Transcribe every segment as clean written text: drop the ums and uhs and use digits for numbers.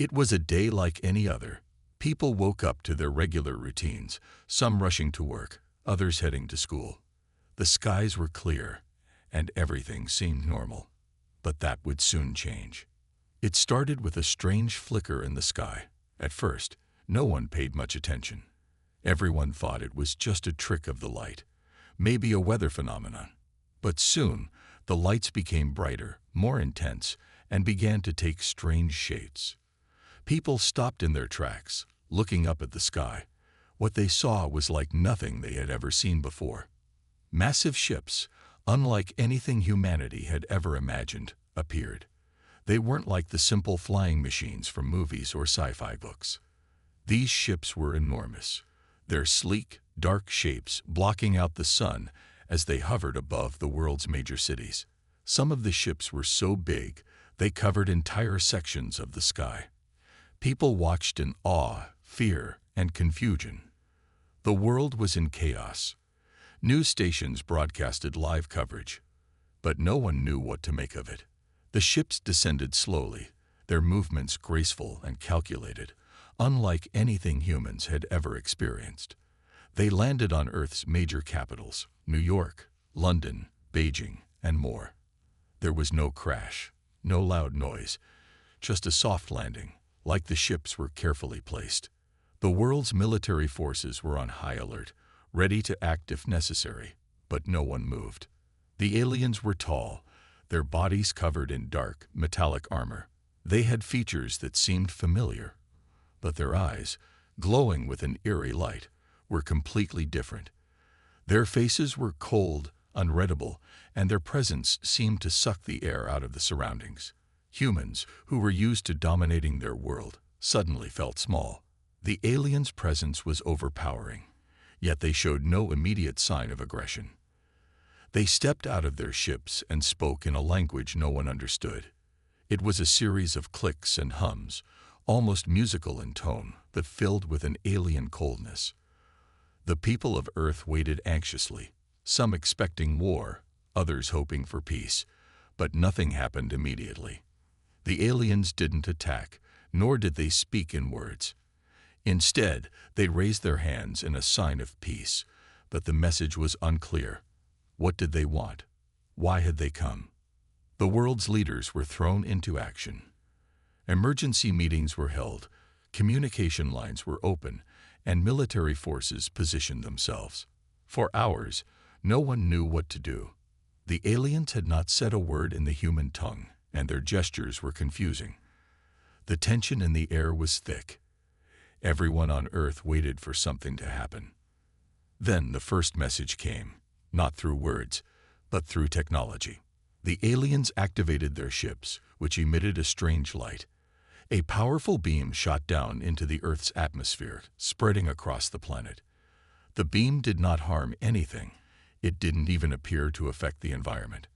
It was a day like any other. People woke up to their regular routines, some rushing to work, others heading to school. The skies were clear, and everything seemed normal. But that would soon change. It started with a strange flicker in the sky. At first, no one paid much attention. Everyone thought it was just a trick of the light, maybe a weather phenomenon. But soon, the lights became brighter, more intense, and began to take strange shapes. People stopped in their tracks, looking up at the sky. What they saw was like nothing they had ever seen before. Massive ships, unlike anything humanity had ever imagined, appeared. They weren't like the simple flying machines from movies or sci-fi books. These ships were enormous, their sleek, dark shapes blocking out the sun as they hovered above the world's major cities. Some of the ships were so big they covered entire sections of the sky. People watched in awe, fear, and confusion. The world was in chaos. News stations broadcasted live coverage, but no one knew what to make of it. The ships descended slowly, their movements graceful and calculated, unlike anything humans had ever experienced. They landed on Earth's major capitals, New York, London, Beijing, and more. There was no crash, no loud noise, just a soft landing, like the ships were carefully placed. The world's military forces were on high alert, ready to act if necessary, but no one moved. The aliens were tall, their bodies covered in dark, metallic armor. They had features that seemed familiar, but their eyes, glowing with an eerie light, were completely different. Their faces were cold, unreadable, and their presence seemed to suck the air out of the surroundings. Humans, who were used to dominating their world, suddenly felt small. The aliens' presence was overpowering, yet they showed no immediate sign of aggression. They stepped out of their ships and spoke in a language no one understood. It was a series of clicks and hums, almost musical in tone, but filled with an alien coldness. The people of Earth waited anxiously, some expecting war, others hoping for peace, but nothing happened immediately. The aliens didn't attack, nor did they speak in words. Instead, they raised their hands in a sign of peace, but the message was unclear. What did they want? Why had they come? The world's leaders were thrown into action. Emergency meetings were held, communication lines were open, and military forces positioned themselves. For hours, no one knew what to do. The aliens had not said a word in the human tongue, and their gestures were confusing. The tension in the air was thick. Everyone on Earth waited for something to happen. Then the first message came, not through words, but through technology. The aliens activated their ships, which emitted a strange light. A powerful beam shot down into the Earth's atmosphere, spreading across the planet. The beam did not harm anything. It didn't even appear to affect the environment.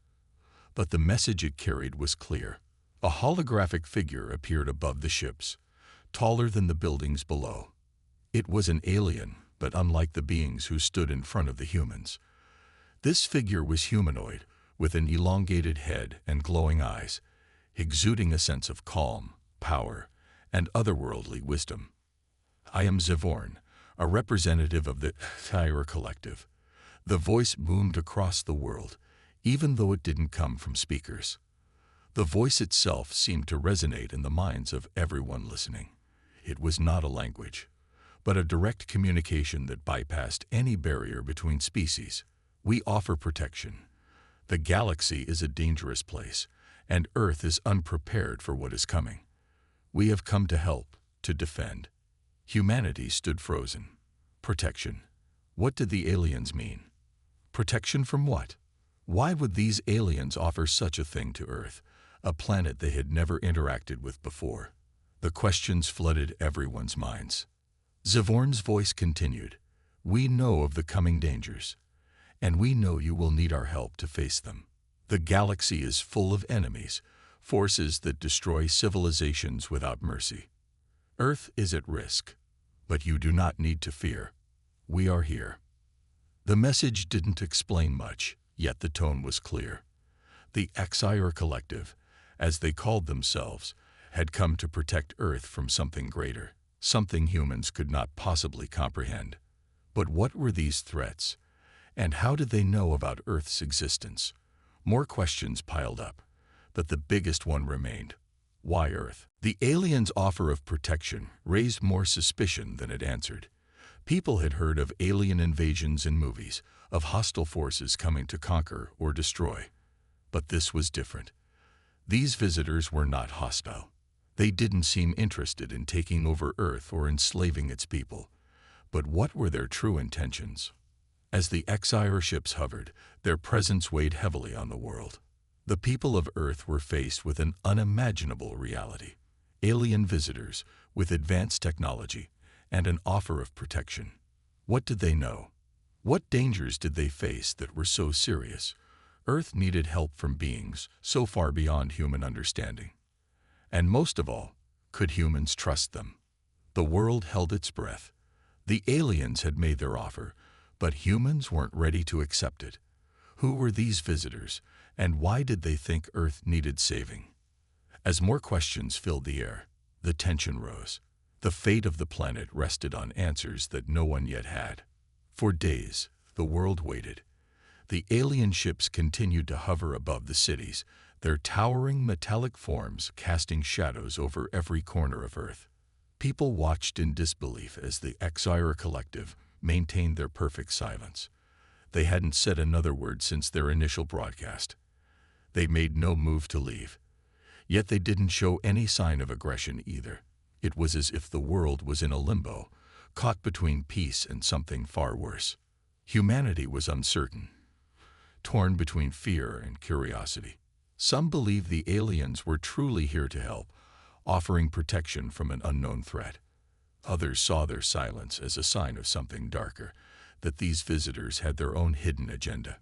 But the message it carried was clear. A holographic figure appeared above the ships, taller than the buildings below. It was an alien, but unlike the beings who stood in front of the humans. This figure was humanoid, with an elongated head and glowing eyes, exuding a sense of calm, power, and otherworldly wisdom. "I am Zavorn, a representative of the HFY Collective." The voice boomed across the world, even though it didn't come from speakers. The voice itself seemed to resonate in the minds of everyone listening. It was not a language, but a direct communication that bypassed any barrier between species. "We offer protection. The galaxy is a dangerous place, and Earth is unprepared for what is coming. We have come to help, to defend." Humanity stood frozen. Protection. What did the aliens mean? Protection from what? Why would these aliens offer such a thing to Earth, a planet they had never interacted with before? The questions flooded everyone's minds. Zavorn's voice continued, "We know of the coming dangers, and we know you will need our help to face them. The galaxy is full of enemies, forces that destroy civilizations without mercy. Earth is at risk, but you do not need to fear. We are here." The message didn't explain much, yet the tone was clear. The HFY Collective, as they called themselves, had come to protect Earth from something greater, something humans could not possibly comprehend. But what were these threats? And how did they know about Earth's existence? More questions piled up, but the biggest one remained. Why Earth? The aliens' offer of protection raised more suspicion than it answered. People had heard of alien invasions in movies, of hostile forces coming to conquer or destroy. But this was different. These visitors were not hostile. They didn't seem interested in taking over Earth or enslaving its people. But what were their true intentions? As the HFY ships hovered, their presence weighed heavily on the world. The people of Earth were faced with an unimaginable reality. Alien visitors with advanced technology and an offer of protection. What did they know? What dangers did they face that were so serious? Earth needed help from beings so far beyond human understanding. And most of all, could humans trust them? The world held its breath. The aliens had made their offer, but humans weren't ready to accept it. Who were these visitors, and why did they think Earth needed saving? As more questions filled the air, the tension rose. The fate of the planet rested on answers that no one yet had. For days, the world waited. The alien ships continued to hover above the cities, their towering metallic forms casting shadows over every corner of Earth. People watched in disbelief as the HFY collective maintained their perfect silence. They hadn't said another word since their initial broadcast. They made no move to leave. Yet they didn't show any sign of aggression either. It was as if the world was in a limbo, caught between peace and something far worse. Humanity was uncertain, torn between fear and curiosity. Some believed the aliens were truly here to help, offering protection from an unknown threat. Others saw their silence as a sign of something darker, that these visitors had their own hidden agenda.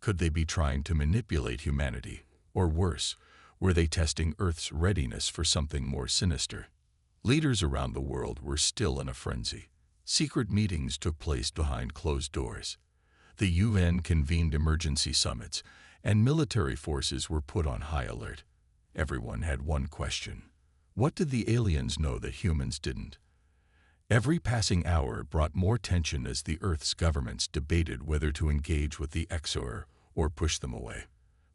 Could they be trying to manipulate humanity? Or worse, were they testing Earth's readiness for something more sinister? Leaders around the world were still in a frenzy. Secret meetings took place behind closed doors. The UN convened emergency summits, and military forces were put on high alert. Everyone had one question. What did the aliens know that humans didn't? Every passing hour brought more tension as the Earth's governments debated whether to engage with the HFY or push them away.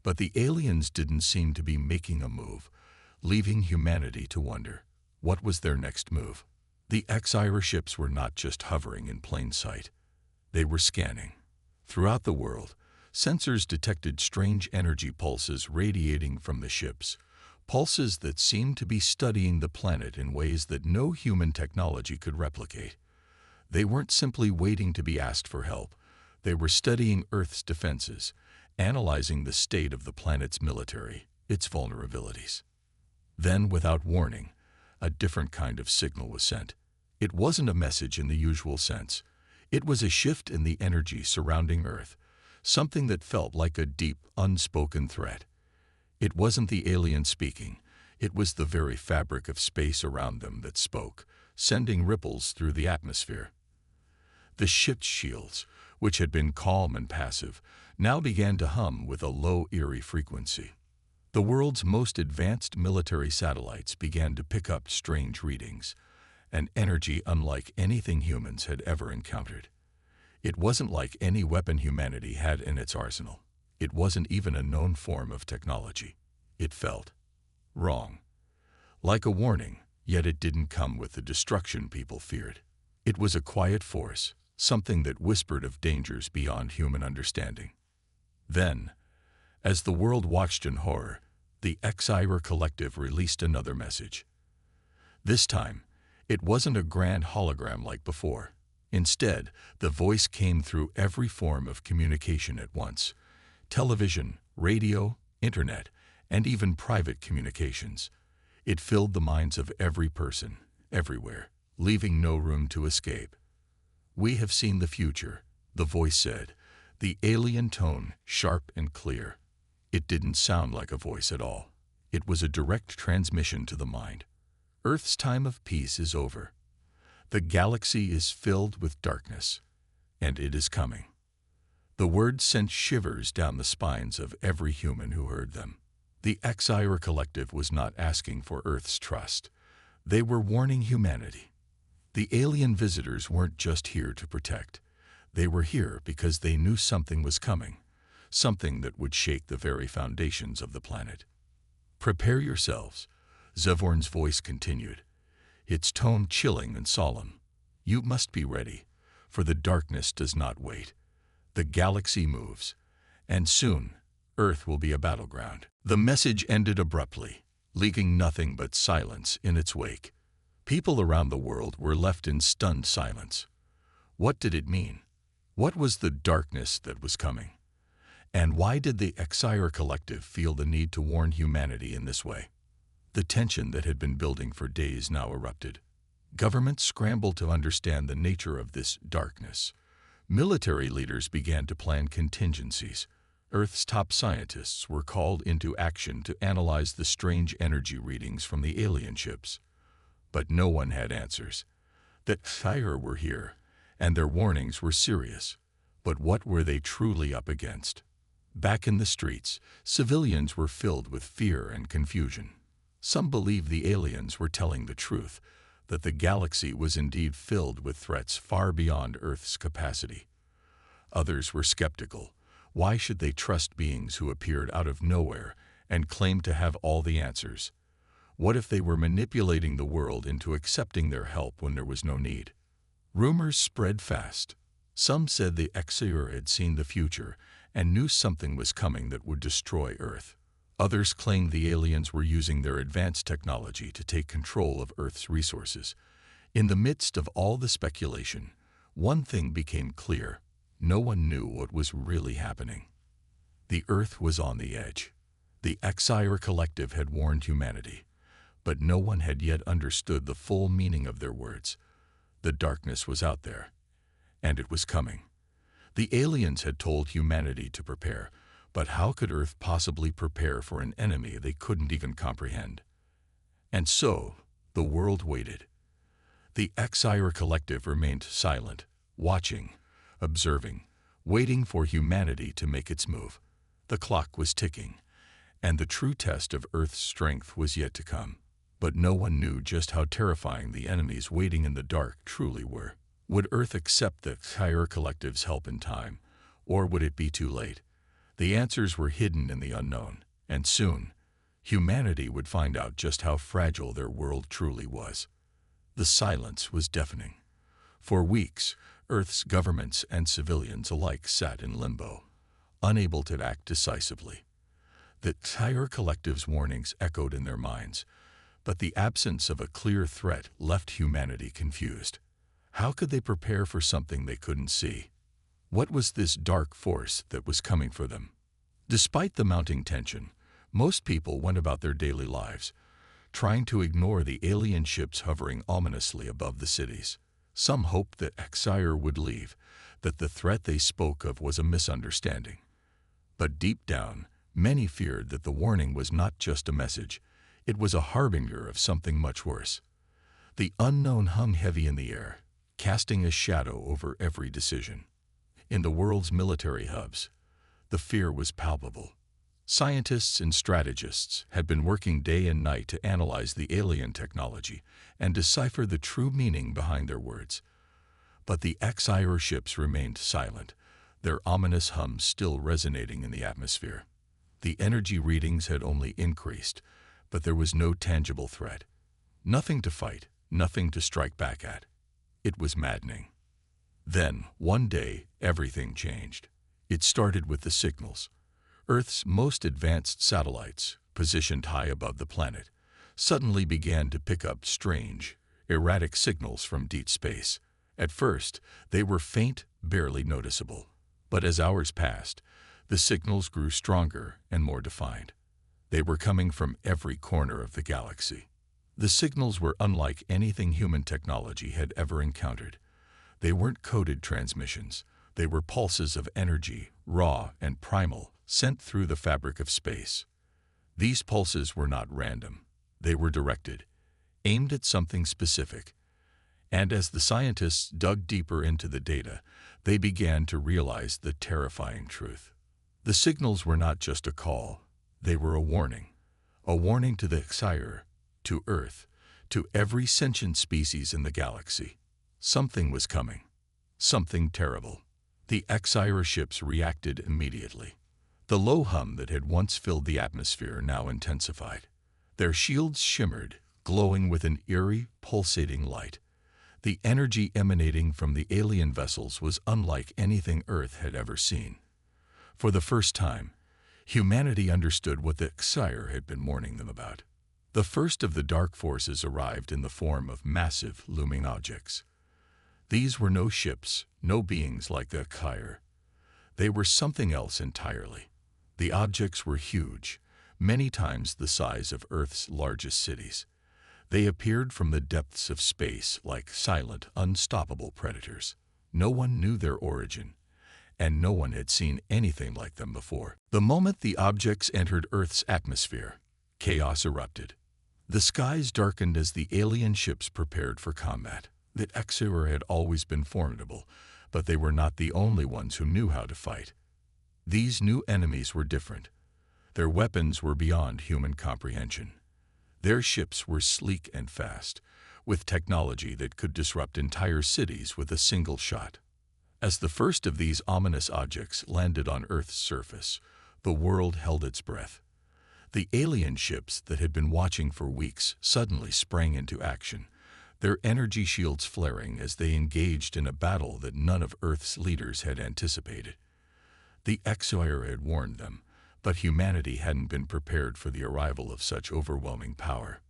But the aliens didn't seem to be making a move, leaving humanity to wonder. What was their next move? The HFY ships were not just hovering in plain sight. They were scanning. Throughout the world, sensors detected strange energy pulses radiating from the ships, pulses that seemed to be studying the planet in ways that no human technology could replicate. They weren't simply waiting to be asked for help. They were studying Earth's defenses, analyzing the state of the planet's military, its vulnerabilities. Then, without warning, a different kind of signal was sent. It wasn't a message in the usual sense. It was a shift in the energy surrounding Earth, something that felt like a deep, unspoken threat. It wasn't the alien speaking. It was the very fabric of space around them that spoke, sending ripples through the atmosphere. The ship's shields, which had been calm and passive, now began to hum with a low, eerie frequency. The world's most advanced military satellites began to pick up strange readings, an energy unlike anything humans had ever encountered. It wasn't like any weapon humanity had in its arsenal. It wasn't even a known form of technology. It felt wrong. Like a warning, yet it didn't come with the destruction people feared. It was a quiet force, something that whispered of dangers beyond human understanding. Then, as the world watched in horror, the HFY collective released another message. This time, it wasn't a grand hologram like before. Instead, the voice came through every form of communication at once: television, radio, internet, and even private communications. It filled the minds of every person, everywhere, leaving no room to escape. "We have seen the future," the voice said, the alien tone sharp and clear. It didn't sound like a voice at all. It was a direct transmission to the mind. Earth's time of peace is over. The galaxy is filled with darkness, and it is coming. The words sent shivers down the spines of every human who heard them. The HFY Collective was not asking for Earth's trust. They were warning humanity. The alien visitors weren't just here to protect. They were here because they knew something was coming, something that would shake the very foundations of the planet. "Prepare yourselves," Zevorn's voice continued, its tone chilling and solemn. "You must be ready, for the darkness does not wait. The galaxy moves, and soon Earth will be a battleground." The message ended abruptly, leaving nothing but silence in its wake. People around the world were left in stunned silence. What did it mean? What was the darkness that was coming? And why did the HFY Collective feel the need to warn humanity in this way? The tension that had been building for days now erupted. Governments scrambled to understand the nature of this darkness. Military leaders began to plan contingencies. Earth's top scientists were called into action to analyze the strange energy readings from the alien ships. But no one had answers. The HFY were here, and their warnings were serious. But what were they truly up against? Back in the streets, civilians were filled with fear and confusion. Some believed the aliens were telling the truth, that the galaxy was indeed filled with threats far beyond Earth's capacity. Others were skeptical. Why should they trust beings who appeared out of nowhere and claimed to have all the answers? What if they were manipulating the world into accepting their help when there was no need? Rumors spread fast. Some said the HFY had seen the future and knew something was coming that would destroy Earth. Others claimed the aliens were using their advanced technology to take control of Earth's resources. In the midst of all the speculation, one thing became clear. No one knew what was really happening. The Earth was on the edge. The HFY Collective had warned humanity, but no one had yet understood the full meaning of their words. The darkness was out there, and it was coming. The aliens had told humanity to prepare, but how could Earth possibly prepare for an enemy they couldn't even comprehend? And so, the world waited. The HFY Collective remained silent, watching, observing, waiting for humanity to make its move. The clock was ticking, and the true test of Earth's strength was yet to come. But no one knew just how terrifying the enemies waiting in the dark truly were. Would Earth accept the HFY Collective's help in time, or would it be too late? The answers were hidden in the unknown, and soon, humanity would find out just how fragile their world truly was. The silence was deafening. For weeks, Earth's governments and civilians alike sat in limbo, unable to act decisively. The HFY Collective's warnings echoed in their minds, but the absence of a clear threat left humanity confused. How could they prepare for something they couldn't see? What was this dark force that was coming for them? Despite the mounting tension, most people went about their daily lives, trying to ignore the alien ships hovering ominously above the cities. Some hoped that HFY would leave, that the threat they spoke of was a misunderstanding. But deep down, many feared that the warning was not just a message, it was a harbinger of something much worse. The unknown hung heavy in the air, casting a shadow over every decision. In the world's military hubs, the fear was palpable. Scientists and strategists had been working day and night to analyze the alien technology and decipher the true meaning behind their words. But the HFY ships remained silent, their ominous hums still resonating in the atmosphere. The energy readings had only increased, but there was no tangible threat. Nothing to fight, nothing to strike back at. It was maddening. Then, one day, everything changed. It started with the signals. Earth's most advanced satellites, positioned high above the planet, suddenly began to pick up strange, erratic signals from deep space. At first, they were faint, barely noticeable. But as hours passed, the signals grew stronger and more defined. They were coming from every corner of the galaxy. The signals were unlike anything human technology had ever encountered. They weren't coded transmissions. They were pulses of energy, raw and primal, sent through the fabric of space. These pulses were not random. They were directed, aimed at something specific. And as the scientists dug deeper into the data, they began to realize the terrifying truth. The signals were not just a call. They were a warning. a warning to the HFY, to Earth, to every sentient species in the galaxy. Something was coming. Something terrible. The HFY ships reacted immediately. The low hum that had once filled the atmosphere now intensified. Their shields shimmered, glowing with an eerie, pulsating light. The energy emanating from the alien vessels was unlike anything Earth had ever seen. For the first time, humanity understood what the HFY had been warning them about. The first of the dark forces arrived in the form of massive, looming objects. These were no ships, no beings like the HFY. They were something else entirely. The objects were huge, many times the size of Earth's largest cities. They appeared from the depths of space like silent, unstoppable predators. No one knew their origin, and no one had seen anything like them before. The moment the objects entered Earth's atmosphere, chaos erupted. The skies darkened as the alien ships prepared for combat. The HFY had always been formidable, but they were not the only ones who knew how to fight. These new enemies were different. Their weapons were beyond human comprehension. Their ships were sleek and fast, with technology that could disrupt entire cities with a single shot. As the first of these ominous objects landed on Earth's surface, the world held its breath. The alien ships that had been watching for weeks suddenly sprang into action, their energy shields flaring as they engaged in a battle that none of Earth's leaders had anticipated. The HFY had warned them, but humanity hadn't been prepared for the arrival of such overwhelming power.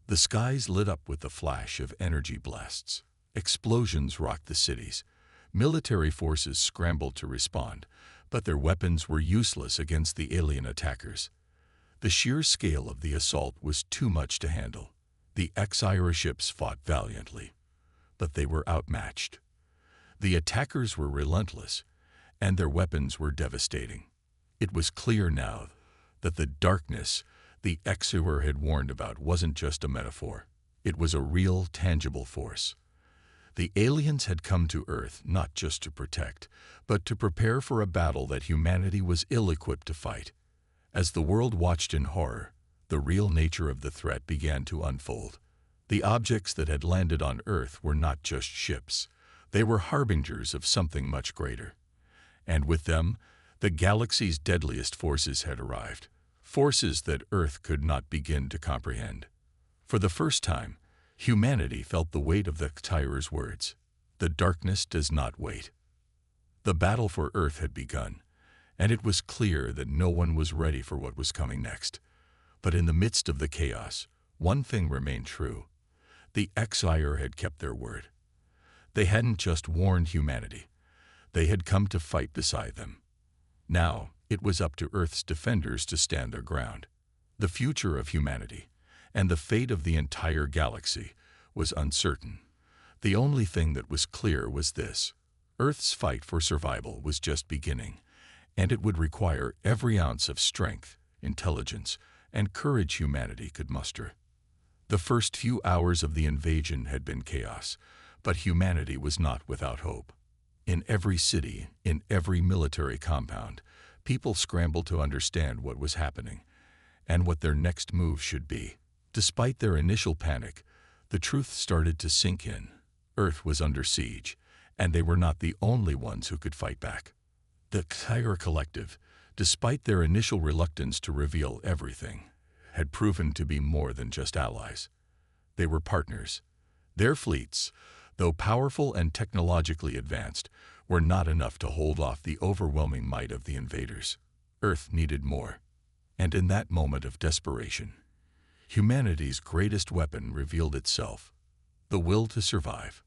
The skies lit up with the flash of energy blasts. Explosions rocked the cities. Military forces scrambled to respond, but their weapons were useless against the alien attackers. The sheer scale of the assault was too much to handle. The HFY ships fought valiantly, but they were outmatched. The attackers were relentless, and their weapons were devastating. It was clear now that the darkness the HFY had warned about wasn't just a metaphor. It was a real, tangible force. The aliens had come to Earth not just to protect, but to prepare for a battle that humanity was ill-equipped to fight. As the world watched in horror, the real nature of the threat began to unfold. The objects that had landed on Earth were not just ships. They were harbingers of something much greater. And with them, the galaxy's deadliest forces had arrived, forces that Earth could not begin to comprehend. For the first time, humanity felt the weight of the HFY's words. The darkness does not wait. The battle for Earth had begun, and it was clear that no one was ready for what was coming next. But in the midst of the chaos, one thing remained true. The HFY had kept their word. They hadn't just warned humanity. They had come to fight beside them. Now, it was up to Earth's defenders to stand their ground. The future of humanity, and the fate of the entire galaxy, was uncertain. The only thing that was clear was this: Earth's fight for survival was just beginning, and it would require every ounce of strength, intelligence, and courage humanity could muster. The first few hours of the invasion had been chaos, but humanity was not without hope. In every city, in every military compound, people scrambled to understand what was happening and what their next move should be. Despite their initial panic, the truth started to sink in. Earth was under siege, and they were not the only ones who could fight back. The HFY Collective, despite their initial reluctance to reveal everything, had proven to be more than just allies. They were partners. Their fleets, though powerful and technologically advanced, were not enough to hold off the overwhelming might of the invaders. Earth needed more. And in that moment of desperation, humanity's greatest weapon revealed itself: the will to survive.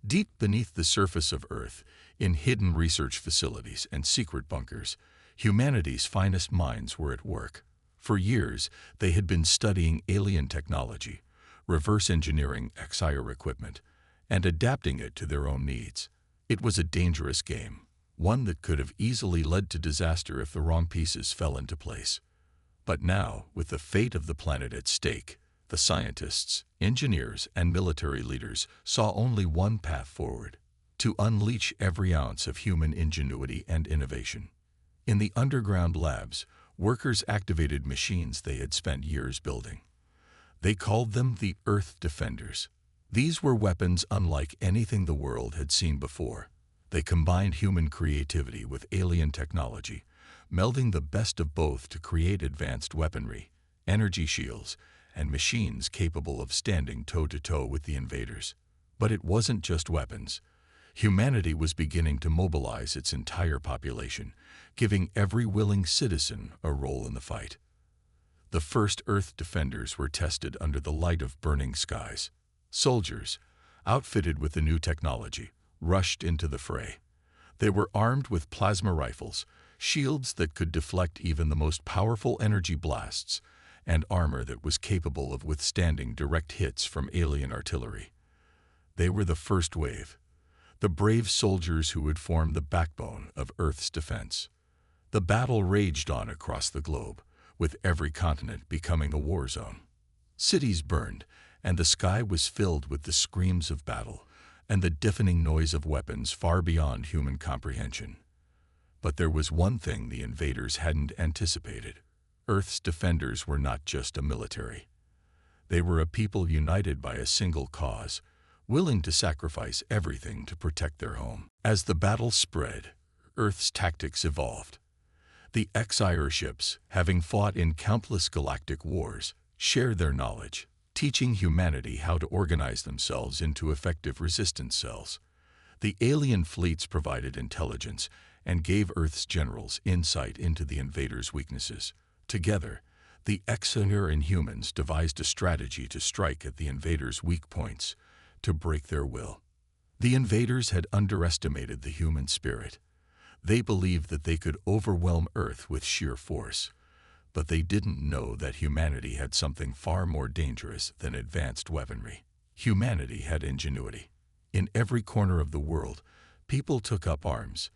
Deep beneath the surface of Earth, in hidden research facilities and secret bunkers, humanity's finest minds were at work. For years, they had been studying alien technology, reverse engineering HFY equipment, and adapting it to their own needs. It was a dangerous game, one that could have easily led to disaster if the wrong pieces fell into place. But now, with the fate of the planet at stake, the scientists, engineers, and military leaders saw only one path forward: to unleash every ounce of human ingenuity and innovation. In the underground labs, Workers activated machines they had spent years building. They called them the Earth Defenders. These were weapons unlike anything the world had seen before. They combined human creativity with alien technology, melding the best of both to create advanced weaponry, energy shields, and machines capable of standing toe-to-toe with the invaders. But it wasn't just weapons. Humanity was beginning to mobilize its entire population, giving every willing citizen a role in the fight. The first Earth Defenders were tested under the light of burning skies. Soldiers, outfitted with the new technology, rushed into the fray. They were armed with plasma rifles, shields that could deflect even the most powerful energy blasts, and armor that was capable of withstanding direct hits from alien artillery. They were the first wave, the brave soldiers who would form the backbone of Earth's defense. The battle raged on across the globe, with every continent becoming a war zone. Cities burned, and the sky was filled with the screams of battle and the deafening noise of weapons far beyond human comprehension. But there was one thing the invaders hadn't anticipated. Earth's defenders were not just a military. They were a people united by a single cause, willing to sacrifice everything to protect their home. As the battle spread, Earth's tactics evolved. The X-Ire ships, having fought in countless galactic wars, shared their knowledge, teaching humanity how to organize themselves into effective resistance cells. The alien fleets provided intelligence and gave Earth's generals insight into the invaders' weaknesses. Together, the X-Ire and humans devised a strategy to strike at the invaders' weak points, to break their will. The invaders had underestimated the human spirit. They believed that they could overwhelm Earth with sheer force. But they didn't know that humanity had something far more dangerous than advanced weaponry. Humanity had ingenuity. In every corner of the world, people took up arms.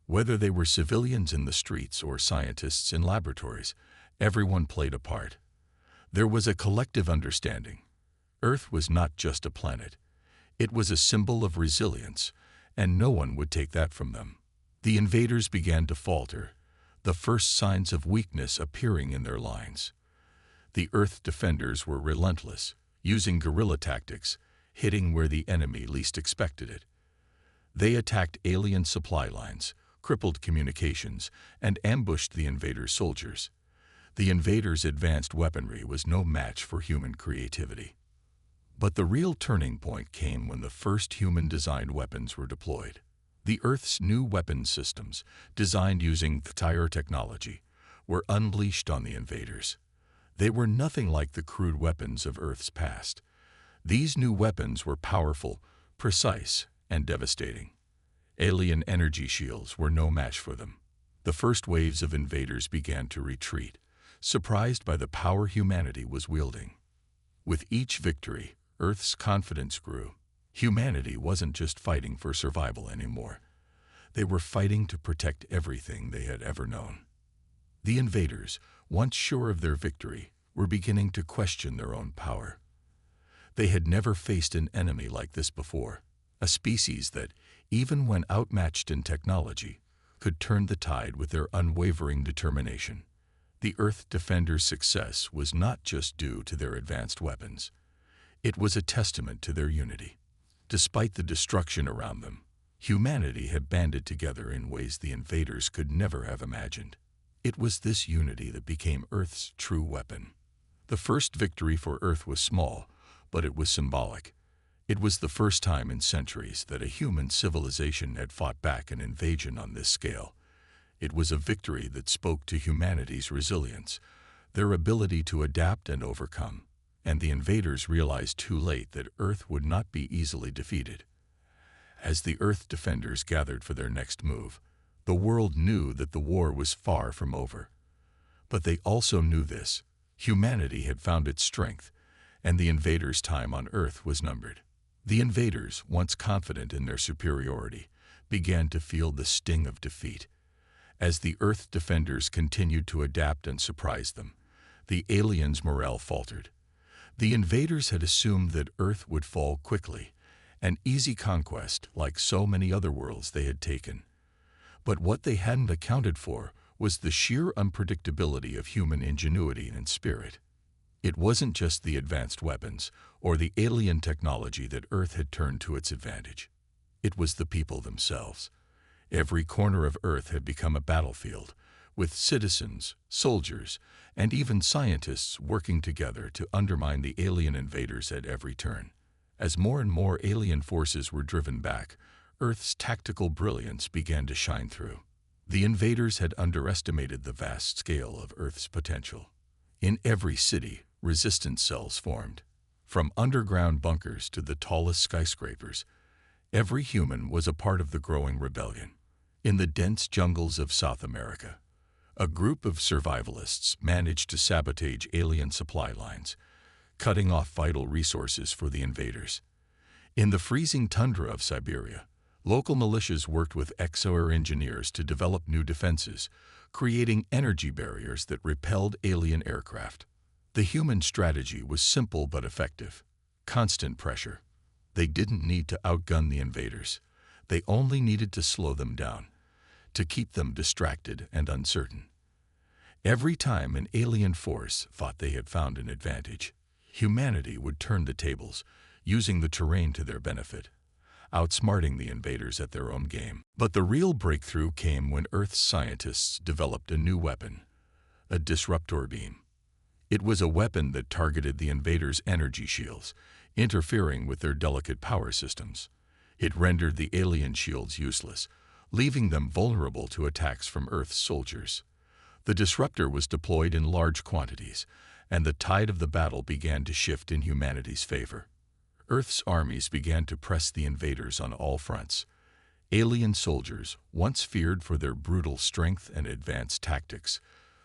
Whether they were civilians in the streets or scientists in laboratories, everyone played a part. There was a collective understanding. Earth was not just a planet. It was a symbol of resilience, and no one would take that from them. The invaders began to falter, the first signs of weakness appearing in their lines. The Earth Defenders were relentless, using guerrilla tactics, hitting where the enemy least expected it. They attacked alien supply lines, crippled communications, and ambushed the invaders' soldiers. The invaders' advanced weaponry was no match for human creativity. But the real turning point came when the first human-designed weapons were deployed. The Earth's new weapons systems, designed using X-Ire technology, were unleashed on the invaders. They were nothing like the crude weapons of Earth's past. These new weapons were powerful, precise, and devastating. Alien energy shields were no match for them. The first waves of invaders began to retreat, surprised by the power humanity was wielding. With each victory, Earth's confidence grew. Humanity wasn't just fighting for survival anymore. They were fighting to protect everything they had ever known. The invaders, once sure of their victory, were beginning to question their own power. They had never faced an enemy like this before, a species that, even when outmatched in technology, could turn the tide with their unwavering determination. The Earth Defenders' success was not just due to their advanced weapons. It was a testament to their unity. Despite the destruction around them, humanity had banded together in ways the invaders could never have imagined. It was this unity that became Earth's true weapon. The first victory for Earth was small, but it was symbolic. It was the first time in centuries that a human civilization had fought back an invasion on this scale. It was a victory that spoke to humanity's resilience, their ability to adapt and overcome. And the invaders realized too late that Earth would not be easily defeated. As the Earth Defenders gathered for their next move, the world knew that the war was far from over. But they also knew this: humanity had found its strength, and the invaders' time on Earth was numbered. The invaders, once confident in their superiority, began to feel the sting of defeat. As the Earth Defenders continued to adapt and surprise them, the aliens' morale faltered. The invaders had assumed that Earth would fall quickly, an easy conquest like so many other worlds they had taken. But what they hadn't accounted for was the sheer unpredictability of human ingenuity and spirit. It wasn't just the advanced weapons or the alien technology that Earth had turned to its advantage. It was the people themselves. Every corner of Earth had become a battlefield, with citizens, soldiers, and even scientists working together to undermine the alien invaders at every turn. As more and more alien forces were driven back, Earth's tactical brilliance began to shine through. The invaders had underestimated the vast scale of Earth's potential. In every city, resistance cells formed. From underground bunkers to the tallest skyscrapers, every human was a part of the growing rebellion. In the dense jungles of South America, a group of survivalists managed to sabotage alien supply lines, cutting off vital resources for the invaders. In the freezing tundra of Siberia, local militias worked with XOR engineers to develop new defenses, creating energy barriers that repelled alien aircraft. The human strategy was simple but effective. Constant pressure. They didn't need to outgun the invaders. They only needed to slow them down, to keep them distracted and uncertain. Every time an alien force thought they had found an advantage, humanity would turn the tables, using the terrain to their benefit, outsmarting the invaders at their own game. But the real breakthrough came when Earth's scientists developed a new weapon, a disruptor beam. It was a weapon that targeted the invaders' energy shields, interfering with their delicate power systems. It rendered the alien shields useless, leaving them vulnerable to attacks from Earth's soldiers. The disruptor was deployed in large quantities, and the tide of the battle began to shift in humanity's favor. Earth's armies began to press the invaders on all fronts. Alien soldiers, once feared for their brutal strength and advanced tactics,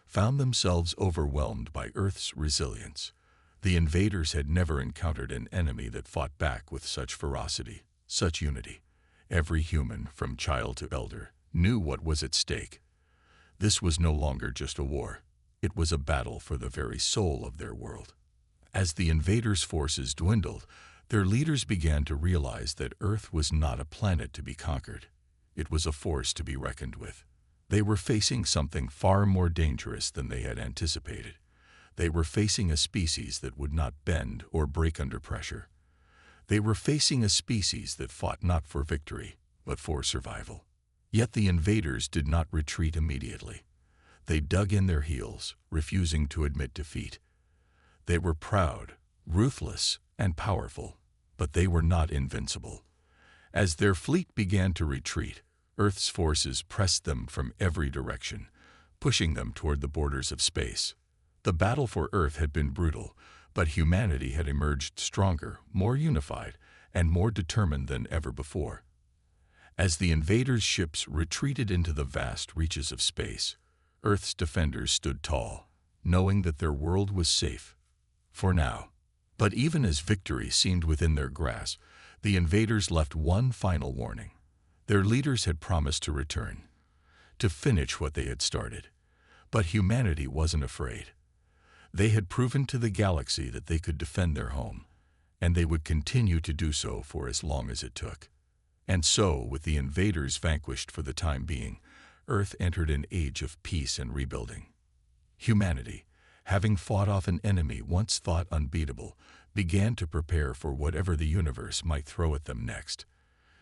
found themselves overwhelmed by Earth's resilience. The invaders had never encountered an enemy that fought back with such ferocity, such unity. Every human, from child to elder, knew what was at stake. This was no longer just a war. It was a battle for the very soul of their world. As the invaders' forces dwindled, their leaders began to realize that Earth was not a planet to be conquered. It was a force to be reckoned with. They were facing something far more dangerous than they had anticipated. They were facing a species that would not bend or break under pressure. They were facing a species that fought not for victory, but for survival. Yet the invaders did not retreat immediately. They dug in their heels, refusing to admit defeat. They were proud, ruthless, and powerful, but they were not invincible. As their fleet began to retreat, Earth's forces pressed them from every direction, pushing them toward the borders of space. The battle for Earth had been brutal, but humanity had emerged stronger, more unified, and more determined than ever before. As the invaders' ships retreated into the vast reaches of space, Earth's defenders stood tall, knowing that their world was safe. For now. But even as victory seemed within their grasp, the invaders left one final warning. Their leaders had promised to return, to finish what they had started. But humanity wasn't afraid. They had proven to the galaxy that they could defend their home, and they would continue to do so for as long as it took. And so, with the invaders vanquished for the time being, Earth entered an age of peace and rebuilding. Humanity, having fought off an enemy once thought unbeatable, began to prepare for whatever the universe might throw at them next.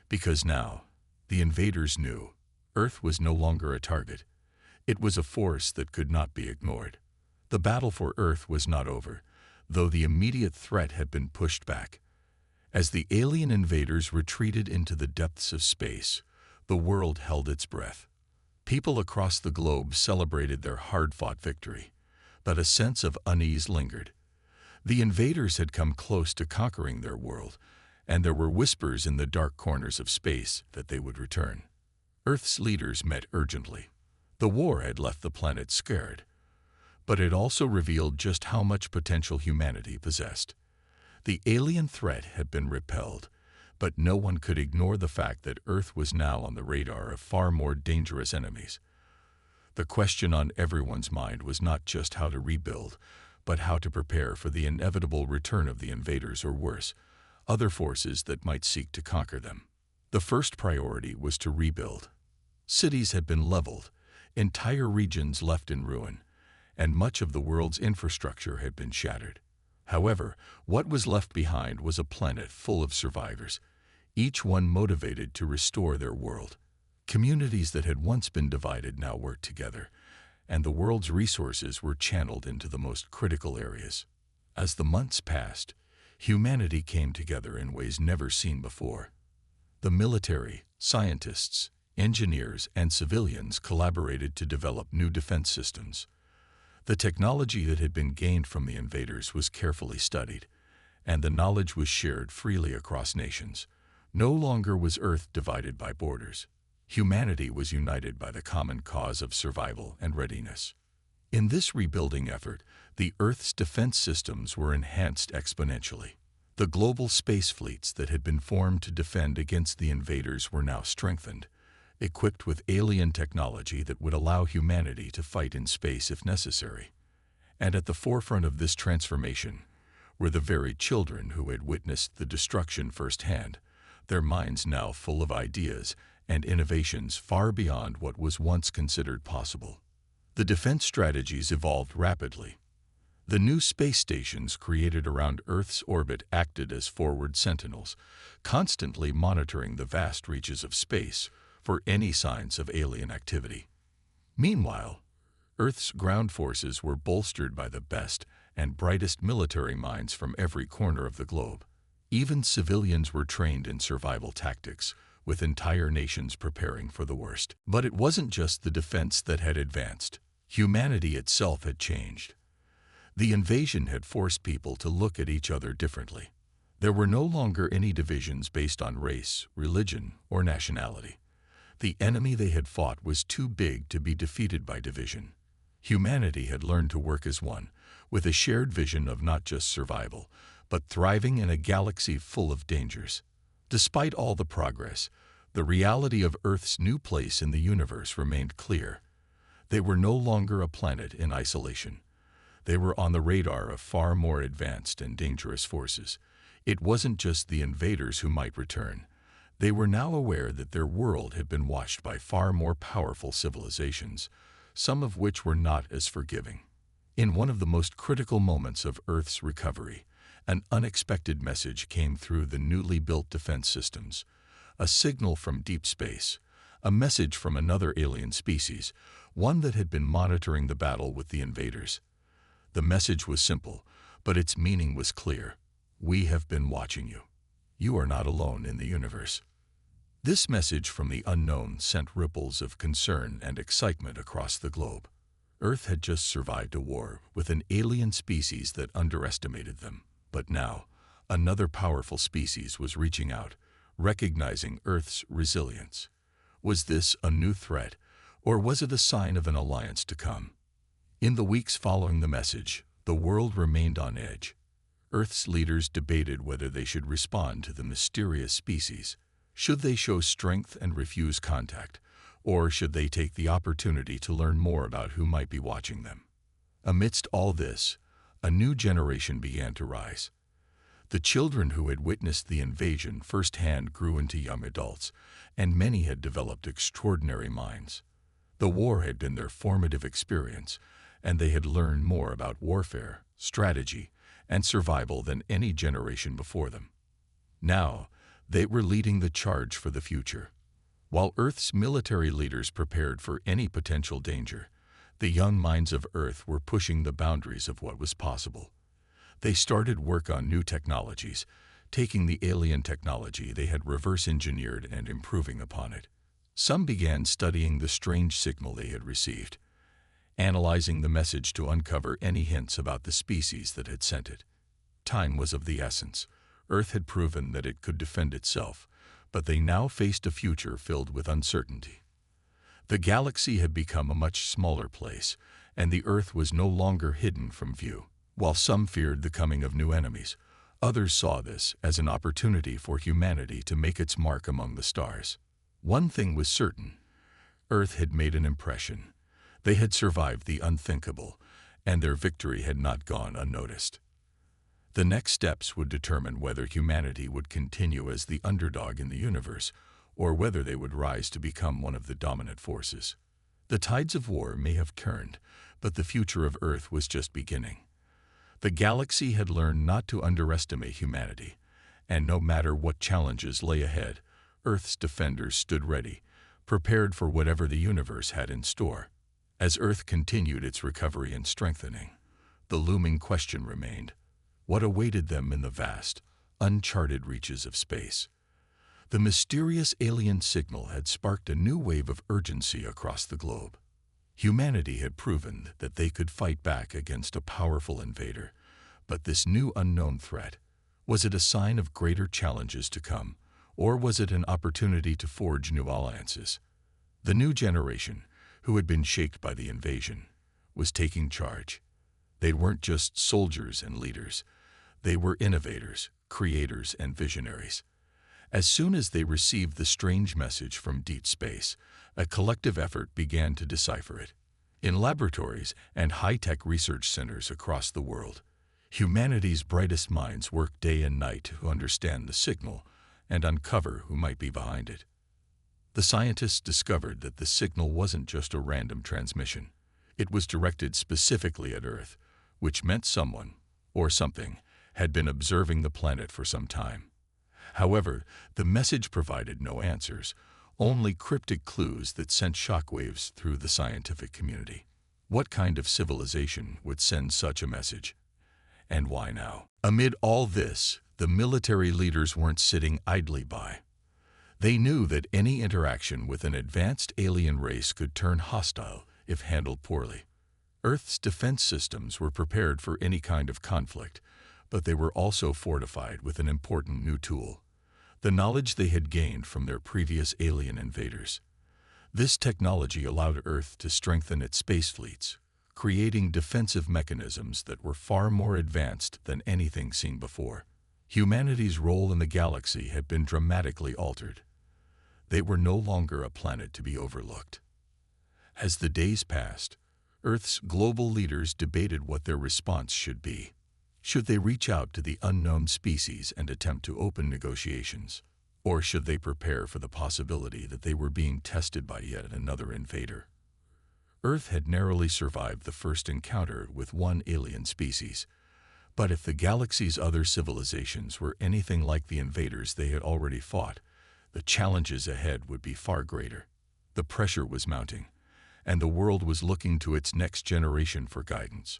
Because now, the invaders knew, Earth was no longer a target. It was a force that could not be ignored. The battle for Earth was not over, though the immediate threat had been pushed back. As the alien invaders retreated into the depths of space, the world held its breath. People across the globe celebrated their hard-fought victory, but a sense of unease lingered. The invaders had come close to conquering their world, and there were whispers in the dark corners of space that they would return. Earth's leaders met urgently. The war had left the planet scared, but it also revealed just how much potential humanity possessed. The alien threat had been repelled, but no one could ignore the fact that Earth was now on the radar of far more dangerous enemies. The question on everyone's mind was not just how to rebuild, but how to prepare for the inevitable return of the invaders or worse, other forces that might seek to conquer them. The first priority was to rebuild. Cities had been leveled, entire regions left in ruin, and much of the world's infrastructure had been shattered. However, what was left behind was a planet full of survivors, each one motivated to restore their world. Communities that had once been divided now worked together, and the world's resources were channeled into the most critical areas. As the months passed, humanity came together in ways never seen before. The military, scientists, engineers, and civilians collaborated to develop new defense systems. The technology that had been gained from the invaders was carefully studied, and the knowledge was shared freely across nations. No longer was Earth divided by borders. Humanity was united by the common cause of survival and readiness. In this rebuilding effort, the Earth's defense systems were enhanced exponentially. The global space fleets that had been formed to defend against the invaders were now strengthened, equipped with alien technology that would allow humanity to fight in space if necessary. And at the forefront of this transformation were the very children who had witnessed the destruction firsthand, their minds now full of ideas and innovations far beyond what was once considered possible. The defense strategies evolved rapidly. The new space stations created around Earth's orbit acted as forward sentinels, constantly monitoring the vast reaches of space for any signs of alien activity. Meanwhile, Earth's ground forces were bolstered by the best and brightest military minds from every corner of the globe. Even civilians were trained in survival tactics, with entire nations preparing for the worst. But it wasn't just the defense that had advanced. Humanity itself had changed. The invasion had forced people to look at each other differently. There were no longer any divisions based on race, religion, or nationality. The enemy they had fought was too big to be defeated by division. Humanity had learned to work as one, with a shared vision of not just survival, but thriving in a galaxy full of dangers. Despite all the progress, the reality of Earth's new place in the universe remained clear. They were no longer a planet in isolation. They were on the radar of far more advanced and dangerous forces. It wasn't just the invaders who might return. They were now aware that their world had been watched by far more powerful civilizations, some of which were not as forgiving. In one of the most critical moments of Earth's recovery, an unexpected message came through the newly built defense systems. A signal from deep space, a message from another alien species, one that had been monitoring the battle with the invaders. The message was simple, but its meaning was clear. We have been watching you. You are not alone in the universe. This message from the unknown sent ripples of concern and excitement across the globe. Earth had just survived a war with an alien species that underestimated them. But now, another powerful species was reaching out, recognizing Earth's resilience. Was this a new threat, or was it a sign of an alliance to come? In the weeks following the message, the world remained on edge. Earth's leaders debated whether they should respond to the mysterious species. Should they show strength and refuse contact, or should they take the opportunity to learn more about who might be watching them? Amidst all this, a new generation began to rise. The children who had witnessed the invasion firsthand grew into young adults, and many had developed extraordinary minds. The war had been their formative experience, and they had learned more about warfare, strategy, and survival than any generation before them. Now, they were leading the charge for the future. While Earth's military leaders prepared for any potential danger, the young minds of Earth were pushing the boundaries of what was possible. They started work on new technologies, taking the alien technology they had reverse-engineered and improving upon it. Some began studying the strange signal they had received, analyzing the message to uncover any hints about the species that had sent it. Time was of the essence. Earth had proven that it could defend itself, but they now faced a future filled with uncertainty. The galaxy had become a much smaller place, and the Earth was no longer hidden from view. While some feared the coming of new enemies, others saw this as an opportunity for humanity to make its mark among the stars. One thing was certain: Earth had made an impression. They had survived the unthinkable, and their victory had not gone unnoticed. The next steps would determine whether humanity would continue as the underdog in the universe, or whether they would rise to become one of the dominant forces. The tides of war may have turned, but the future of Earth was just beginning. The galaxy had learned not to underestimate humanity, and no matter what challenges lay ahead, Earth's defenders stood ready, prepared for whatever the universe had in store. As Earth continued its recovery and strengthening, the looming question remained: what awaited them in the vast, uncharted reaches of space? The mysterious alien signal had sparked a new wave of urgency across the globe. Humanity had proven that they could fight back against a powerful invader, but this new unknown threat, was it a sign of greater challenges to come, or was it an opportunity to forge new alliances? The new generation, who had been shaped by the invasion, was taking charge. They weren't just soldiers and leaders. They were innovators, creators, and visionaries. As soon as they received the strange message from deep space, a collective effort began to decipher it. In laboratories and high-tech research centers across the world, humanity's brightest minds worked day and night to understand the signal and uncover who might be behind it. The scientists discovered that the signal wasn't just a random transmission. It was directed specifically at Earth, which meant someone, or something, had been observing the planet for some time. However, the message provided no answers, only cryptic clues that sent shockwaves through the scientific community. What kind of civilization would send such a message? And why now? Amid all this, the military leaders weren't sitting idly by. They knew that any interaction with an advanced alien race could turn hostile if handled poorly. Earth's defense systems were prepared for any kind of conflict, but they were also fortified with an important new tool: the knowledge they had gained from their previous alien invaders. This technology allowed Earth to strengthen its space fleets, creating defensive mechanisms that were far more advanced than anything seen before. Humanity's role in the galaxy had been dramatically altered. They were no longer a planet to be overlooked. As the days passed, Earth's global leaders debated what their response should be. Should they reach out to the unknown species and attempt to open negotiations? Or should they prepare for the possibility that they were being tested by yet another invader? Earth had narrowly survived the first encounter with one alien species, but if the galaxy's other civilizations were anything like the invaders they had already fought, the challenges ahead would be far greater. The pressure was mounting, and the world was looking to its next generation for guidance.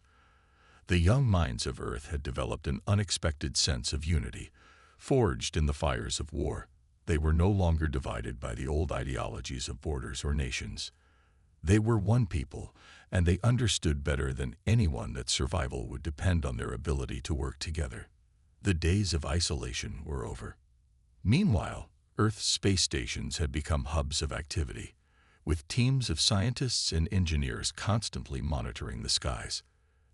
The young minds of Earth had developed an unexpected sense of unity, forged in the fires of war. They were no longer divided by the old ideologies of borders or nations. They were one people, and they understood better than anyone that survival would depend on their ability to work together. The days of isolation were over. Meanwhile, Earth's space stations had become hubs of activity, with teams of scientists and engineers constantly monitoring the skies.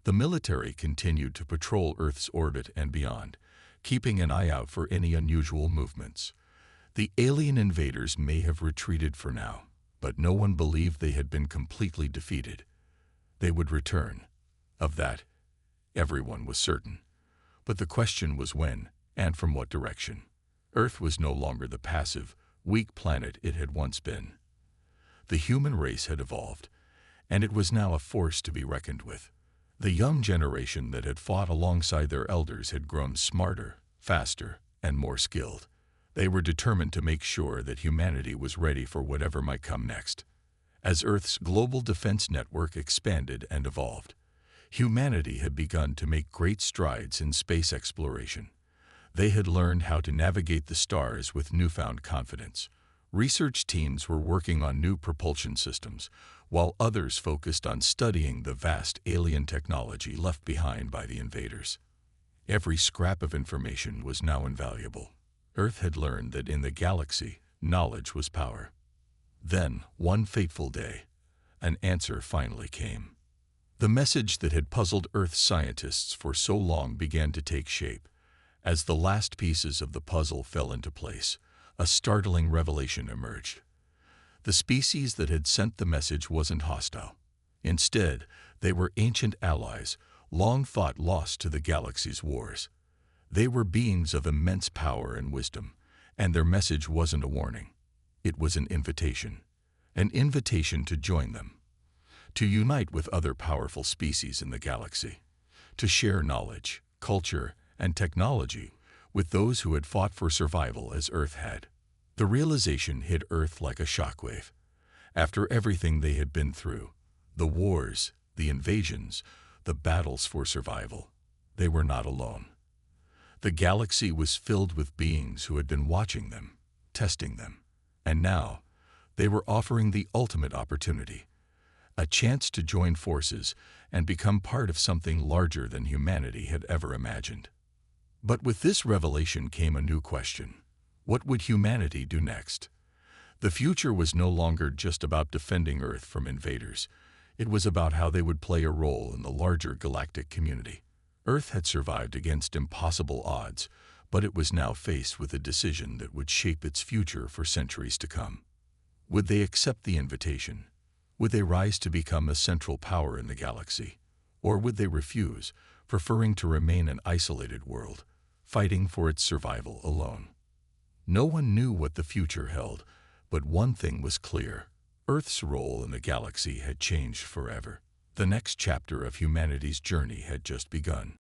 The military continued to patrol Earth's orbit and beyond, keeping an eye out for any unusual movements. The alien invaders may have retreated for now, but no one believed they had been completely defeated. They would return. Of that, everyone was certain. But the question was when, and from what direction. Earth was no longer the passive, weak planet it had once been. The human race had evolved, and it was now a force to be reckoned with. The young generation that had fought alongside their elders had grown smarter, faster, and more skilled. They were determined to make sure that humanity was ready for whatever might come next. As Earth's global defense network expanded and evolved, humanity had begun to make great strides in space exploration. They had learned how to navigate the stars with newfound confidence. Research teams were working on new propulsion systems, while others focused on studying the vast alien technology left behind by the invaders. Every scrap of information was now invaluable. Earth had learned that in the galaxy, knowledge was power. Then, one fateful day, an answer finally came. The message that had puzzled Earth's scientists for so long began to take shape. As the last pieces of the puzzle fell into place, a startling revelation emerged. The species that had sent the message wasn't hostile. Instead, they were ancient allies, long thought lost to the galaxy's wars. They were beings of immense power and wisdom, and their message wasn't a warning. It was an invitation to join them. to unite with other powerful species in the galaxy, to share knowledge, culture, and technology with those who had fought for survival as Earth had. The realization hit Earth like a shockwave. After everything they had been through, the wars, the invasions, the battles for survival, they were not alone. The galaxy was filled with beings who had been watching them, testing them, and now they were offering the ultimate opportunity, a chance to join forces and become part of something larger than humanity had ever imagined. But with this revelation came a new question. What would humanity do next? The future was no longer just about defending Earth from invaders. It was about how they would play a role in the larger galactic community. Earth had survived against impossible odds, but it was now faced with a decision that would shape its future for centuries to come. Would they accept the invitation? Would they rise to become a central power in the galaxy? Or would they refuse, preferring to remain an isolated world, fighting for its survival alone? No one knew what the future held, but one thing was clear. Earth's role in the galaxy had changed forever. The next chapter of humanity's journey had just begun.